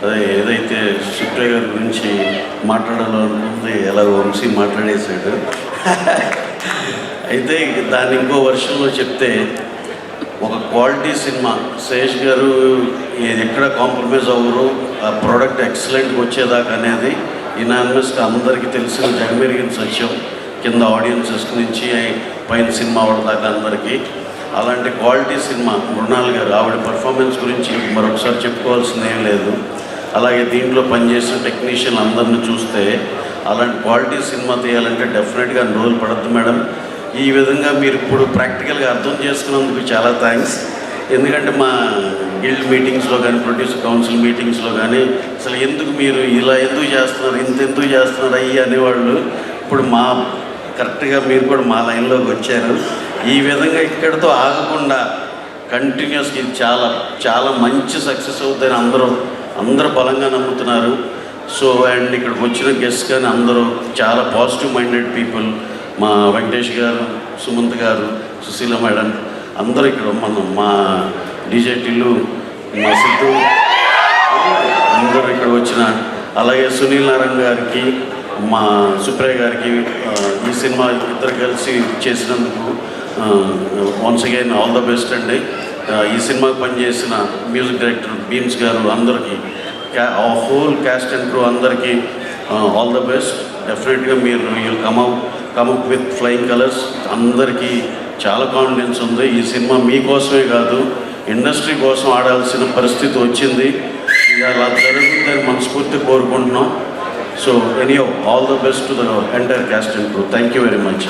అదే ఏదైతే సుప్రియ గారి గురించి మాట్లాడాలనుకుంది ఎలా వంశీ మాట్లాడేశాడు. అయితే దాని ఇంకో వర్షన్లో చెప్తే ఒక క్వాలిటీ సినిమా శేష్ గారు ఎక్కడ కాంప్రమైజ్ అవ్వరు, ఆ ప్రోడక్ట్ ఎక్సలెంట్గా వచ్చేదాకా అనేది యునానిమస్గా అందరికీ తెలిసిన జగమెరిగిన సత్యం. కింద ఆడియన్సెస్ నుంచి పైన సినిమా అవడదాకా అందరికీ అలాంటి క్వాలిటీ సినిమా మృణాల్ గారు ఆవిడ పర్ఫార్మెన్స్ గురించి మరొకసారి చెప్పుకోవాల్సింది ఏం లేదు. అలాగే దీంట్లో పనిచేసిన టెక్నీషియన్ అందరిని చూస్తే అలాంటి క్వాలిటీ సినిమా తీయాలంటే డెఫినెట్గా రోజులు పడద్దు మేడం. ఈ విధంగా మీరు ఇప్పుడు ప్రాక్టికల్గా అర్థం చేసుకున్నందుకు చాలా థ్యాంక్స్. ఎందుకంటే మా గిల్డ్ మీటింగ్స్లో కానీ ప్రొడ్యూసర్ కౌన్సిల్ మీటింగ్స్లో కానీ అసలు ఎందుకు మీరు ఇలా ఎందుకు చేస్తున్నారు, ఎందుకు చేస్తున్నారు అయ్యి అనేవాళ్ళు. ఇప్పుడు మా కరెక్ట్గా మీరు కూడా మా లైన్లోకి వచ్చారు. ఈ విధంగా ఇక్కడితో ఆగకుండా కంటిన్యూస్గా ఇది చాలా చాలా మంచి సక్సెస్ అవుతాయని అందరూ బలంగా నమ్ముతున్నారు. సో అండ్ ఇక్కడికి వచ్చిన గెస్ట్ కానీ అందరూ చాలా పాజిటివ్ మైండెడ్ పీపుల్. మా వెంకటేష్ గారు, సుమంత్ గారు, సుశీల మేడం అందరూ ఇక్కడ మా డీజే టిల్లు, మా సిద్ధు అందరూ ఇక్కడ వచ్చిన, అలాగే సునీల్ నారాయణ గారికి, మా సుప్రియ గారికి ఈ సినిమా ఇద్దరు కలిసి చేసినందుకు once again all the best అండి. ఈ సినిమాకి పనిచేసిన మ్యూజిక్ డైరెక్టర్ బీమ్స్ గారు అందరికీ, హోల్ క్యాస్ట్ అండ్ క్రూ అందరికీ ఆల్ ద బెస్ట్. డెఫినెట్గా మీరు you'll come up with flying colours. అందరికీ చాలా కాన్ఫిడెన్స్ ఉంది. ఈ సినిమా మీకోసమే కాదు, ఇండస్ట్రీ కోసం ఆడాల్సిన పరిస్థితి వచ్చింది. ఇది అలా జరుగుతుందని మనస్ఫూర్తి కోరుకుంటున్నాం. So anyhow all the best to the entire caste and crew. Thank you very much.